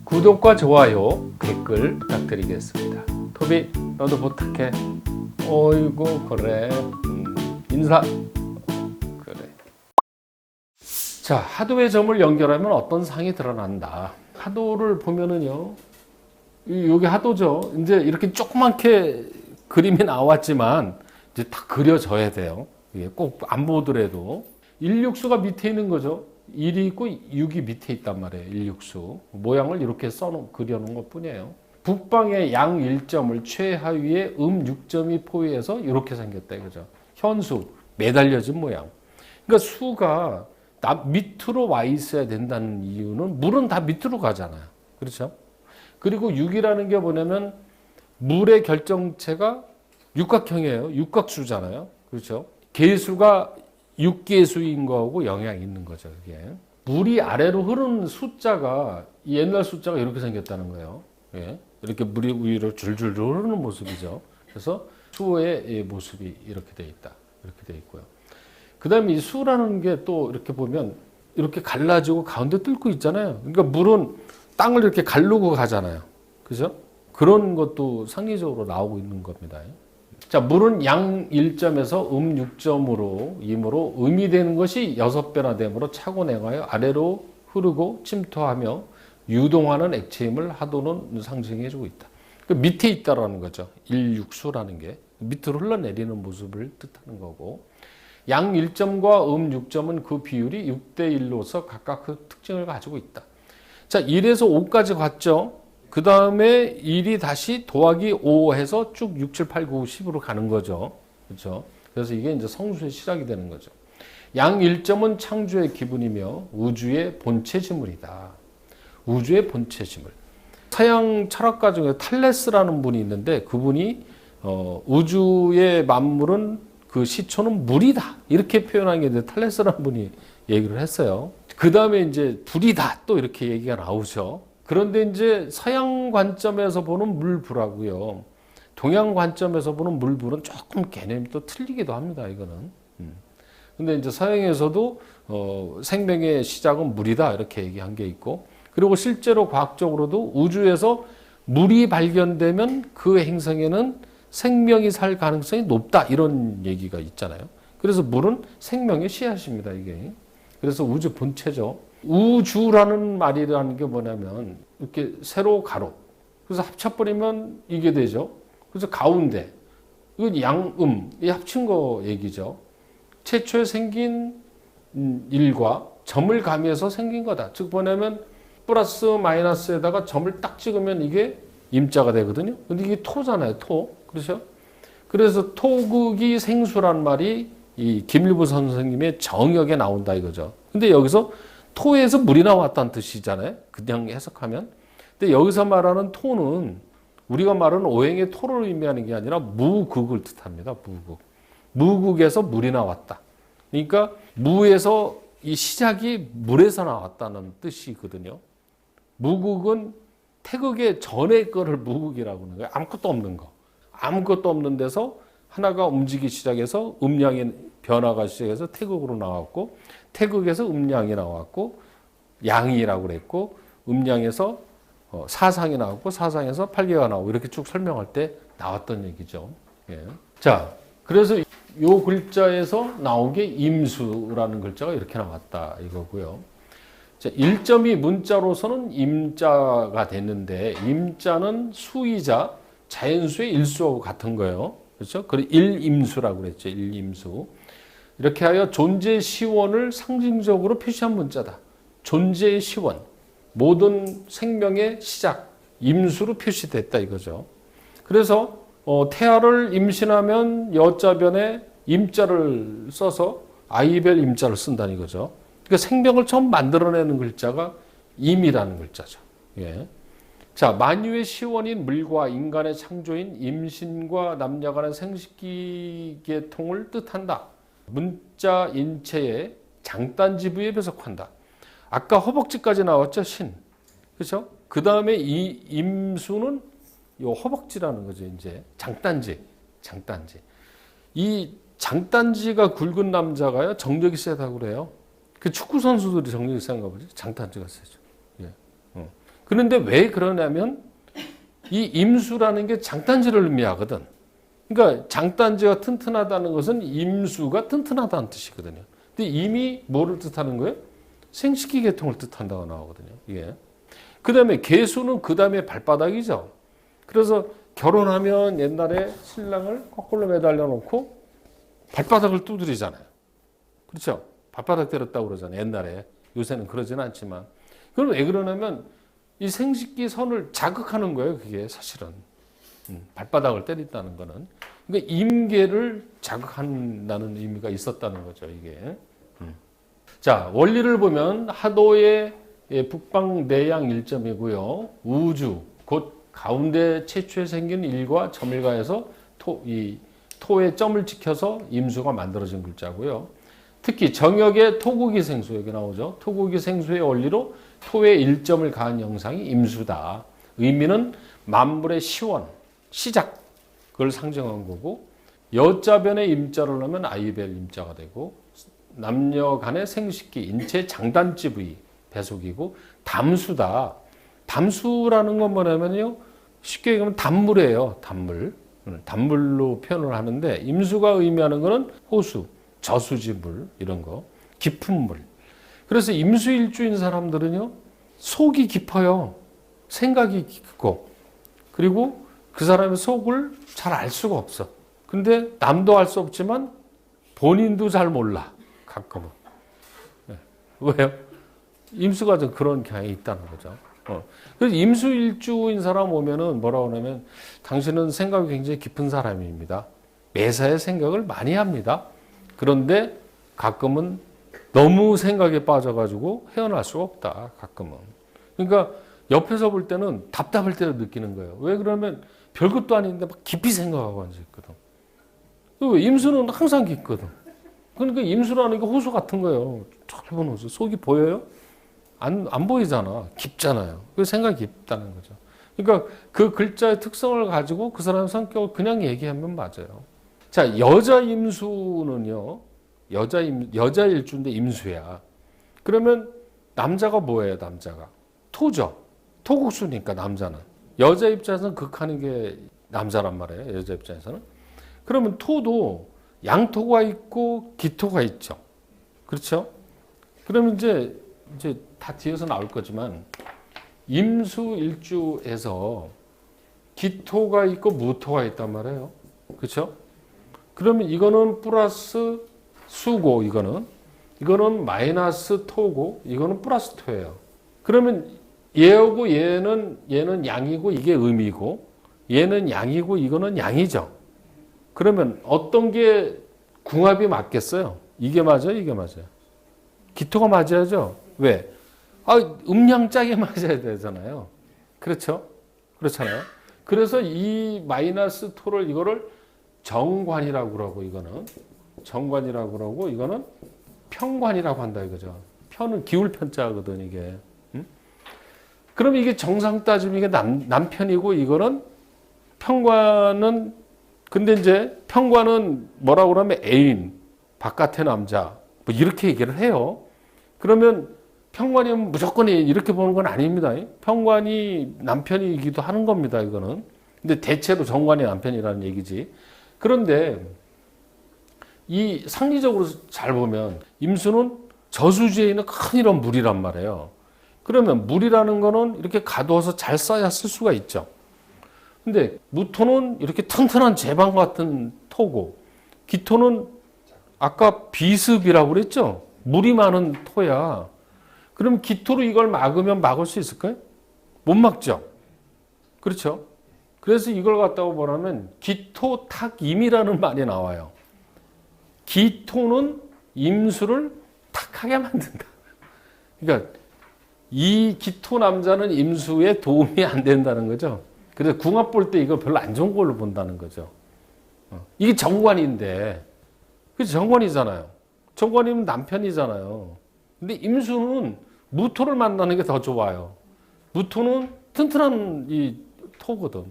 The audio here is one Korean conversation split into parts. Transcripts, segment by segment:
구독과 좋아요, 댓글 부탁드리겠습니다. 토비, 너도 부탁해. 어이구, 그래. 인사. 그래. 자, 하도의 점을 연결하면 어떤 상이 드러난다. 하도를 보면은요, 여기 하도죠. 이제 이렇게 조그맣게 그림이 나왔지만, 이제 다 그려져야 돼요. 꼭 안 보더라도. 일육수가 밑에 있는 거죠. 1이 있고 6이 밑에 있단 말이에요. 일육수. 모양을 이렇게 그려놓은 것 뿐이에요. 북방의 양 1점을 최하위에 6점이 포위해서 이렇게 생겼다 이거죠. 현수, 매달려진 모양. 그러니까 수가 밑으로 와 있어야 된다는 이유는 물은 다 밑으로 가잖아요. 그렇죠? 그리고 6이라는 게 뭐냐면 물의 결정체가 육각형이에요. 육각수잖아요. 그렇죠? 개수가 6개수인 거하고 영향이 있는 거죠. 그게. 물이 아래로 흐르는 숫자가 옛날 숫자가 이렇게 생겼다는 거예요. 예. 이렇게 물이 위로 줄줄 흐르는 모습이죠. 그래서 수의 모습이 이렇게 돼 있다. 이렇게 돼 있고요. 그 다음에 이 수라는 게 또 이렇게 보면 이렇게 갈라지고 가운데 뚫고 있잖아요. 그러니까 물은 땅을 이렇게 가르고 가잖아요. 그죠? 그런 것도 상기적으로 나오고 있는 겁니다. 자, 물은 양 1점에서 6점으로 이므로 음이 되는 것이 6배나 되므로 차고 내가요 아래로 흐르고 침투하며 유동하는 액체임을 하도는 상징해주고 있다. 그 밑에 있다라는 거죠. 일육수라는 게 밑으로 흘러내리는 모습을 뜻하는 거고, 양 1점과 6점은 그 비율이 6대 1로서 각각 그 특징을 가지고 있다. 자, 1에서 5까지 갔죠. 그 다음에 1이 다시 더하기 5 해서 쭉 6, 7, 8, 9, 10으로 가는 거죠. 그렇죠? 그래서 이게 이제 성수의 시작이 되는 거죠. 양 1점은 창조의 기분이며 우주의 본체 지물이다. 우주의 본체 지물. 서양 철학가 중에 탈레스라는 분이 있는데 그분이 우주의 만물은 그 시초는 물이다. 이렇게 표현한 게 있는데 탈레스라는 분이 얘기를 했어요. 그 다음에 이제 불이다. 또 이렇게 얘기가 나오죠. 그런데 이제 서양 관점에서 보는 물불하고요. 동양 관점에서 보는 물불은 조금 개념이 또 틀리기도 합니다. 이거는. 근데 이제 서양에서도 생명의 시작은 물이다 이렇게 얘기한 게 있고, 그리고 실제로 과학적으로도 우주에서 물이 발견되면 그 행성에는 생명이 살 가능성이 높다 이런 얘기가 있잖아요. 그래서 물은 생명의 씨앗입니다. 이게. 그래서 우주 본체죠. 우주라는 말이라는 게 뭐냐면 이렇게 세로 가로, 그래서 합쳐버리면 이게 되죠. 그래서 가운데 이건 양음 이 합친 거 얘기죠. 최초에 생긴 일과 점을 가미해서 생긴 거다. 즉 뭐냐면 플러스 마이너스에다가 점을 딱 찍으면 이게 임자가 되거든요. 근데 이게 토잖아요. 토. 그렇죠? 그래서 토극이 생수란 말이 이 김일부 선생님의 정역에 나온다 이거죠. 근데 여기서 토에서 물이 나왔다는 뜻이잖아요. 그냥 해석하면. 근데 여기서 말하는 토는 우리가 말하는 오행의 토를 의미하는 게 아니라 무극을 뜻합니다. 무극. 무극에서 물이 나왔다. 그러니까 무에서 이 시작이 물에서 나왔다는 뜻이거든요. 무극은 태극의 전의 거를 무극이라고 하는 거예요. 아무것도 없는 거. 아무것도 없는 데서 하나가 움직이기 시작해서 음양의 변화가 시작해서 태극으로 나왔고, 태극에서 음양이 나왔고, 양이라고 그랬고, 음양에서 사상이 나왔고, 사상에서 팔계가 나오고, 이렇게 쭉 설명할 때 나왔던 얘기죠. 예. 자, 그래서 요 글자에서 나온 게 임수라는 글자가 이렇게 나왔다 이거고요. 자, 1점이 문자로서는 임자가 됐는데, 임자는 수이자 자연수의 일수하고 같은 거예요. 그렇죠? 그래서 일임수라고 그랬죠. 일임수. 이렇게 하여 존재의 시원을 상징적으로 표시한 문자다. 존재의 시원, 모든 생명의 시작, 임수로 표시됐다 이거죠. 그래서 태아를 임신하면 여자변에 임자를 써서 아이별 임자를 쓴다는 거죠. 그러니까 생명을 처음 만들어내는 글자가 임이라는 글자죠. 예. 자, 만유의 시원인 물과 인간의 창조인 임신과 남녀 간의 생식기의 통을 뜻한다. 문자 인체의 장단지 부에 배속한다. 아까 허벅지까지 나왔죠, 신. 그렇죠? 그 다음에 이 임수는 요 허벅지라는 거죠, 이제. 장단지. 이 장단지가 굵은 남자가요, 정력이 세다고 그래요. 그 축구 선수들이 정력이 센가 보죠. 장단지가 세죠. 예. 그런데 왜 그러냐면 이 임수라는 게 장단지를 의미하거든. 그러니까 장단지가 튼튼하다는 것은 임수가 튼튼하다는 뜻이거든요. 근데 임이 뭐를 뜻하는 거예요? 생식기 계통을 뜻한다고 나오거든요. 이게. 그 다음에 계수는 그 다음에 발바닥이죠. 그래서 결혼하면 옛날에 신랑을 거꾸로 매달려 놓고 발바닥을 두드리잖아요. 그렇죠? 발바닥 때렸다고 그러잖아요. 옛날에. 요새는 그러지는 않지만. 그럼 왜 그러냐면 이 생식기 선을 자극하는 거예요. 그게 사실은. 발바닥을 때린다는 거는. 그러니까 임계를 자극한다는 의미가 있었다는 거죠. 이게. 자, 원리를 보면 하도의 북방 내양 일점이고요. 우주, 곧 가운데 최초에 생긴 일과 점일가에서 토의 점을 찍혀서 임수가 만들어진 글자고요. 특히 정역의 토국이 생수, 여기 나오죠. 토국이 생수의 원리로 토의 일점을 가한 영상이 임수다. 의미는 만물의 시원, 시작, 그걸 상징한 거고, 여자변에 임자를 넣으면 아이벨 임자가 되고, 남녀 간의 생식기, 인체 장단지 부위, 배속이고, 담수다. 담수라는 건 뭐냐면요, 쉽게 얘기하면 단물이에요. 단물. 단물로 표현을 하는데, 임수가 의미하는 거는 호수, 저수지물, 이런 거, 깊은 물. 그래서 임수일주인 사람들은요, 속이 깊어요. 생각이 깊고, 그리고 그 사람의 속을 잘 알 수가 없어. 근데 남도 알 수 없지만 본인도 잘 몰라. 가끔은. 네. 왜요? 임수가 좀 그런 경향이 있다는 거죠. 그래서 임수일주인 사람 오면은 뭐라고 하냐면 당신은 생각이 굉장히 깊은 사람입니다. 매사에 생각을 많이 합니다. 그런데 가끔은 너무 생각에 빠져가지고 헤어날 수가 없다. 가끔은. 그러니까 옆에서 볼 때는 답답할 때도 느끼는 거예요. 왜 그러면 별것도 아닌데 막 깊이 생각하고 앉아있거든. 임수는 항상 깊거든. 그러니까 임수라는 게 호수 같은 거예요. 짧은 호수. 속이 보여요? 안 보이잖아. 깊잖아요. 그 생각이 깊다는 거죠. 그러니까 그 글자의 특성을 가지고 그 사람의 성격을 그냥 얘기하면 맞아요. 자, 여자 임수는요. 여자 일주인데 임수야. 그러면 남자가 뭐예요, 남자가? 토죠. 토국수니까 남자는. 여자 입장에서는 극하는 게 남자란 말이에요. 여자 입장에서는. 그러면 토도 양토가 있고 기토가 있죠. 그렇죠? 그러면 이제 다 뒤에서 나올 거지만 임수일주에서 기토가 있고 무토가 있단 말이에요. 그렇죠? 그러면 이거는 플러스 수고, 이거는 마이너스 토고, 이거는 플러스 토예요. 그러면 얘하고 얘는 양이고 이게 음이고, 얘는 양이고 이거는 양이죠. 그러면 어떤 게 궁합이 맞겠어요? 이게 맞아요, 이게 맞아요? 기토가 맞아야죠. 왜? 음양짝이 맞아야 되잖아요. 그렇죠? 그렇잖아요. 그래서 이 마이너스 토를 이거를 정관이라고 그러고, 이거는 정관이라고 그러고, 이거는 평관이라고 한다 이거죠. 편은 기울 편자거든, 이게. 그럼 이게 정상 따지면 이게 남편이고, 이거는 평관은, 근데 이제 평관은 뭐라고 그러면 애인, 바깥의 남자, 뭐 이렇게 얘기를 해요. 그러면 평관이면 무조건 애인 이렇게 보는 건 아닙니다. 평관이 남편이기도 하는 겁니다, 이거는. 근데 대체로 정관이 남편이라는 얘기지. 그런데 이 상리적으로 잘 보면 임수는 저수지에 있는 큰 이런 물이란 말이에요. 그러면 물이라는 거는 이렇게 가두어서 잘 써야 쓸 수가 있죠. 근데 무토는 이렇게 튼튼한 제방 같은 토고, 기토는 아까 비습이라고 그랬죠? 물이 많은 토야. 그럼 기토로 이걸 막으면 막을 수 있을까요? 못 막죠. 그렇죠? 그래서 이걸 갖다가 뭐라면 기토탁임이라는 말이 나와요. 기토는 임수를 탁하게 만든다. 그러니까 이 기토 남자는 임수에 도움이 안 된다는 거죠. 그래서 궁합 볼 때 이거 별로 안 좋은 걸로 본다는 거죠. 이게 정관인데, 그래서 정관이잖아요. 정관이면 남편이잖아요. 근데 임수는 무토를 만나는 게 더 좋아요. 무토는 튼튼한 이 토거든.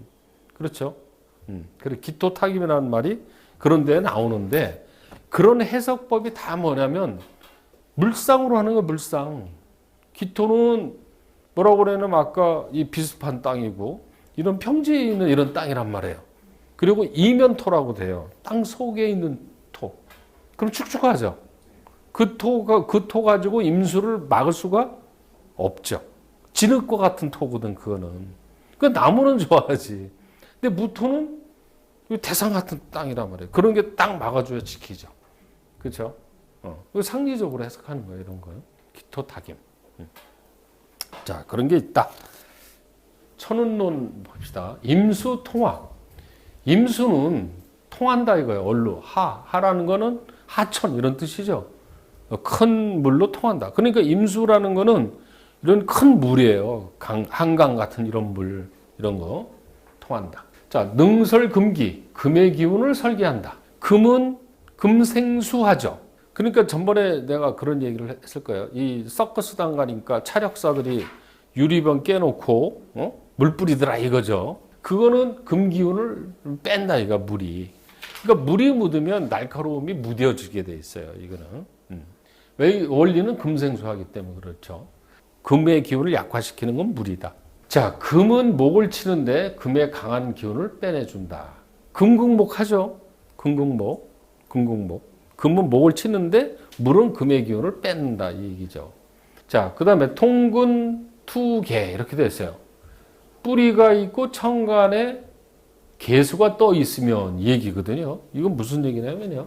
그렇죠? 그래서 기토탁임이라는 말이 그런 데에 나오는데, 그런 해석법이 다 뭐냐면 물상으로 하는 거, 물상. 기토는 뭐라고 그러냐면 아까 이 비습한 땅이고 이런 평지에 있는 이런 땅이란 말이에요. 그리고 이면토라고 돼요. 땅 속에 있는 토. 그럼 축축하죠. 그 토 가지고 임수를 막을 수가 없죠. 진흙과 같은 토거든, 그거는. 그 나무는 좋아하지. 근데 무토는 대상 같은 땅이란 말이에요. 그런 게 딱 막아줘야 지키죠. 그렇죠? 상리적으로 해석하는 거예요, 이런 거요. 기토탁임. 자, 그런 게 있다. 천운론 봅시다. 임수 통화. 임수는 통한다 이거예요. 얼루. 하라는 거는 하천 이런 뜻이죠. 큰 물로 통한다. 그러니까 임수라는 거는 이런 큰 물이에요. 한강 같은 이런 물, 이런 거 통한다. 자, 능설금기, 금의 기운을 설계한다. 금은 금생수하죠. 그러니까 전번에 내가 그런 얘기를 했을 거예요. 이 서커스단 가니까 차력사들이 유리병 깨놓고 물 뿌리더라 이거죠. 그거는 금 기운을 뺀다 이거 물이. 그러니까 물이 묻으면 날카로움이 무뎌지게 돼 있어요. 이거는. 왜 원리는 금생수하기 때문에 그렇죠. 금의 기운을 약화시키는 건 물이다. 자, 금은 목을 치는데 금의 강한 기운을 빼내준다. 금극목하죠. 금극목. 금은 목을 치는데 물은 금의 기운을 뺀다 이 얘기죠. 자, 그 다음에 통근 투개 이렇게 되어 있어요. 뿌리가 있고 천간에 개수가 떠 있으면 이 얘기거든요. 이건 무슨 얘기냐면요.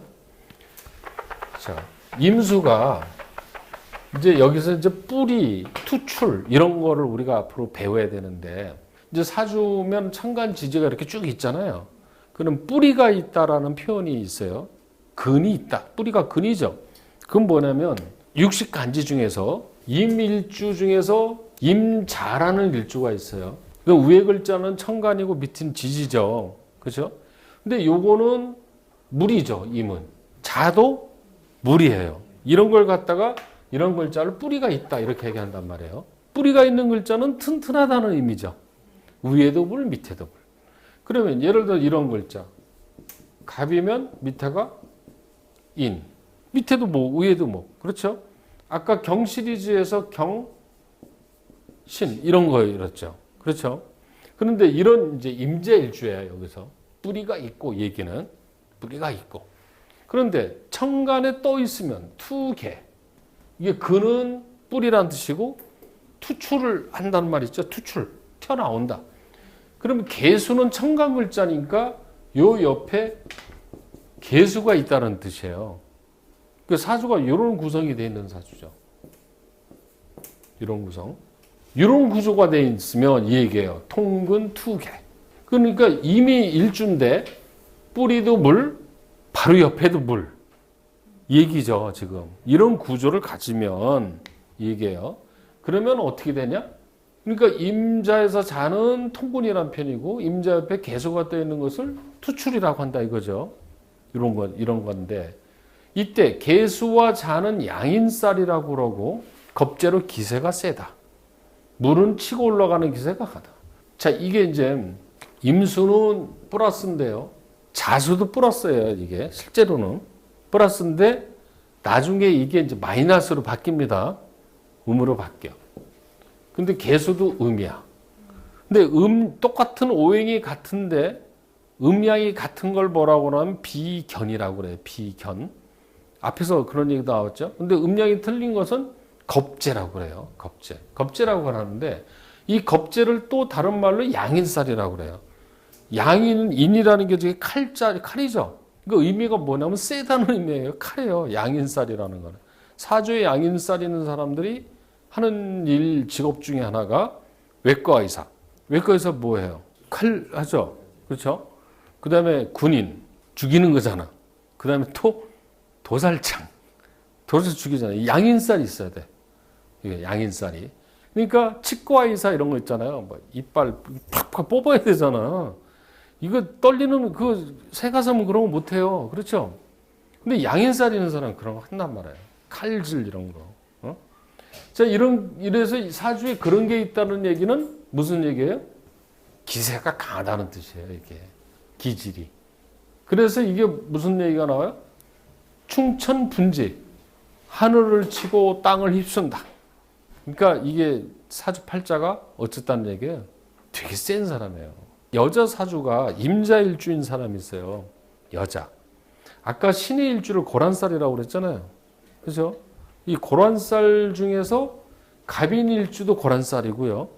자, 임수가 이제 여기서 이제 뿌리, 투출 이런 거를 우리가 앞으로 배워야 되는데 이제 사주면 천간 지지가 이렇게 쭉 있잖아요. 그럼 뿌리가 있다라는 표현이 있어요. 근이 있다. 뿌리가 근이죠. 그건 뭐냐면 육식간지 중에서 임일주 중에서 임자라는 일주가 있어요. 그 위에 글자는 천간이고 밑은 지지죠. 그렇죠? 근데 요거는 물이죠. 임은. 자도 물이에요. 이런 걸 갖다가 이런 글자를 뿌리가 있다 이렇게 얘기한단 말이에요. 뿌리가 있는 글자는 튼튼하다는 의미죠. 위에도 물, 밑에도 물. 그러면 예를 들어 이런 글자. 갑이면 밑에가 인. 밑에도 뭐, 위에도 뭐. 그렇죠? 아까 경 시리즈에서 경, 신 이런 거였죠. 그렇죠? 그런데 이런 이제 임재일주예요. 여기서 뿌리가 있고 얘기는 뿌리가 있고. 그런데 천간에 떠 있으면 투개. 이게 근은 뿌리란 뜻이고 투출을 한다는 말이 있죠. 투출 튀어나온다. 그러면 개수는 천간 글자니까 요 옆에 개수가 있다는 뜻이에요. 그 사주가 이런 구성이 되어 있는 사주죠. 이런 구성. 이런 구조가 되어 있으면 이 얘기예요. 통근 투개. 그러니까 이미 일주인데 뿌리도 물, 바로 옆에도 물. 이 얘기죠, 지금. 이런 구조를 가지면 이 얘기예요. 그러면 어떻게 되냐? 그러니까 임자에서 자는 통근이란 편이고 임자 옆에 개수가 떠 있는 것을 투출이라고 한다 이거죠. 이런 건데 이때 개수와 자는 양인살이라고 그러고 겁재로 기세가 세다. 물은 치고 올라가는 기세가 가다. 자, 이게 이제 임수는 플러스인데요. 자수도 플러스예요. 이게 실제로는 플러스인데 나중에 이게 이제 마이너스로 바뀝니다. 음으로 바뀌어. 근데 개수도 음이야. 근데 똑같은 오행이 같은데 음양이 같은 걸 뭐라고 하면 비견이라고 그래요. 비견. 앞에서 그런 얘기도 나왔죠. 근데 음양이 틀린 것은 겁재라고 그래요. 겁재. 겁재라고 하는데 이 겁재를 또 다른 말로 양인살이라고 그래요. 인이라는 게 저게 칼이죠. 그 의미가 뭐냐면 세다는 의미예요. 칼이에요. 양인살이라는 거는. 사주에 양인살 있는 사람들이 하는 일 직업 중에 하나가 외과 의사. 외과 의사 뭐예요? 칼 하죠. 그렇죠? 그 다음에 군인 죽이는 거잖아. 그 다음에 도살창. 도살 죽이잖아요. 양인살이 있어야 돼. 이게 양인살이. 그러니까 치과 의사 이런 거 있잖아요. 뭐 이빨 팍팍 뽑아야 되잖아. 이거 떨리는 그 새가슴은 그런 거 못해요. 그렇죠? 근데 양인살 있는 사람은 그런 거 한단 말이에요. 칼질 이런 거. 자, 이래서 사주에 그런 게 있다는 얘기는 무슨 얘기예요? 기세가 강하다는 뜻이에요. 이게 기질이. 그래서 이게 무슨 얘기가 나와요? 충천분지. 하늘을 치고 땅을 휩쓴다. 그러니까 이게 사주 팔자가 어쨌다는 얘기예요. 되게 센 사람이에요. 여자 사주가 임자일주인 사람이 있어요. 여자. 아까 신의 일주를 고란살이라고 그랬잖아요. 그죠? 이 고란살 중에서 갑인일주도 고란살이고요.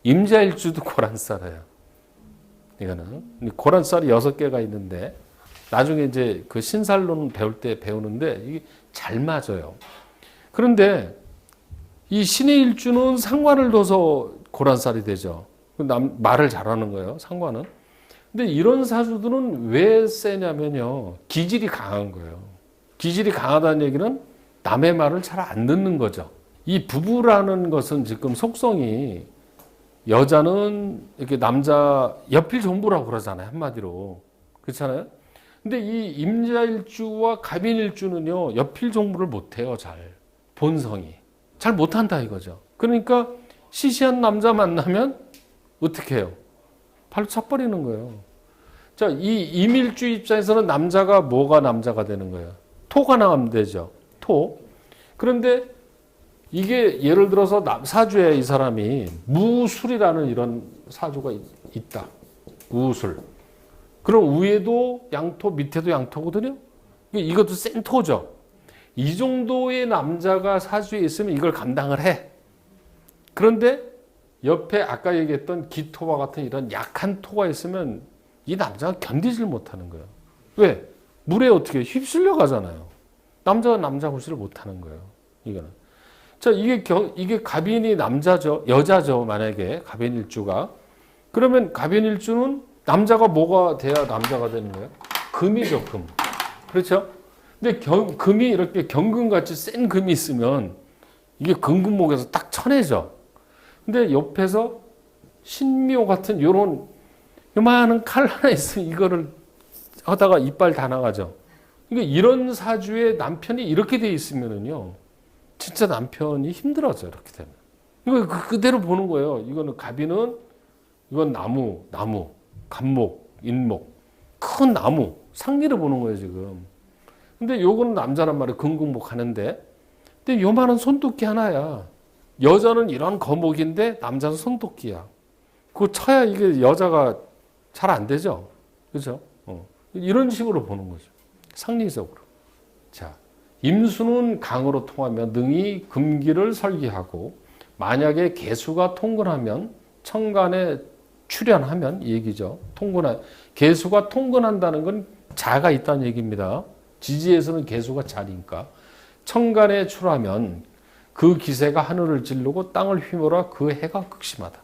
임자일주도 고란살이에요. 이거는 고란살이 6개가 있는데 나중에 이제 그 신살론 배울 때 배우는데 이게 잘 맞아요. 그런데 이 신의 일주는 상관을 둬서 고란살이 되죠. 말을 잘하는 거예요. 상관은. 근데 이런 사주들은 왜 세냐면요. 기질이 강한 거예요. 기질이 강하다는 얘기는 남의 말을 잘 안 듣는 거죠. 이 부부라는 것은 지금 속성이 여자는 이렇게 남자 옆일 정부라고 그러잖아요. 한마디로. 그렇잖아요. 근데 이 임자일주와 갑인일주는요. 옆일 정부를 못해요. 잘. 본성이. 잘 못한다 이거죠. 그러니까 시시한 남자 만나면 어떻게 해요? 발로 차버리는 거예요. 자, 이 임일주 입장에서는 남자가 뭐가 남자가 되는 거예요? 토가 나가면 되죠. 토. 그런데 이게 예를 들어서 사주에 이 사람이 무술이라는 이런 사주가 있다. 무술. 그럼 위에도 양토, 밑에도 양토거든요. 이것도 센 토죠. 이 정도의 남자가 사주에 있으면 이걸 감당을 해. 그런데 옆에 아까 얘기했던 기토와 같은 이런 약한 토가 있으면 이 남자가 견디질 못하는 거예요. 왜? 물에 어떻게 휩쓸려 가잖아요. 남자가 남자 무시를 못하는 거예요. 이거는. 자, 이게 갑인이 남자죠. 여자죠. 만약에 갑인일주가. 그러면 갑인일주는 남자가 뭐가 돼야 남자가 되는 거예요? 금이죠, 금. 그렇죠? 근데 금이 이렇게 경금같이 센 금이 있으면 이게 금금목에서 딱 쳐내죠. 근데 옆에서 신묘 같은 요만한 칼 하나 있으면 이거를 하다가 이빨 다 나가죠. 그러니까 이런 사주에 남편이 이렇게 돼 있으면은요, 진짜 남편이 힘들어져, 이렇게 되면. 이거 그대로 보는 거예요. 이거는 갑이는, 이건 나무, 갑목, 인목, 큰 나무, 상리를 보는 거예요, 지금. 근데 요거는 남자란 말이에요. 금금목 하는데. 근데 요만한 손도끼 하나야. 여자는 이런 거목인데 남자는 손도끼야. 그거 쳐야 이게 여자가 잘 안 되죠. 그죠? 이런 식으로 보는 거죠. 상리적으로. 자, 임수는 강으로 통하며 능히 금기를 설기하고 만약에 개수가 통근하면 천간에 출현하면 이 얘기죠. 개수가 통근한다는 건 자가 있다는 얘기입니다. 지지에서는 개수가 자니까 천간에 출하면 그 기세가 하늘을 찌르고 땅을 휘몰아 그 해가 극심하다.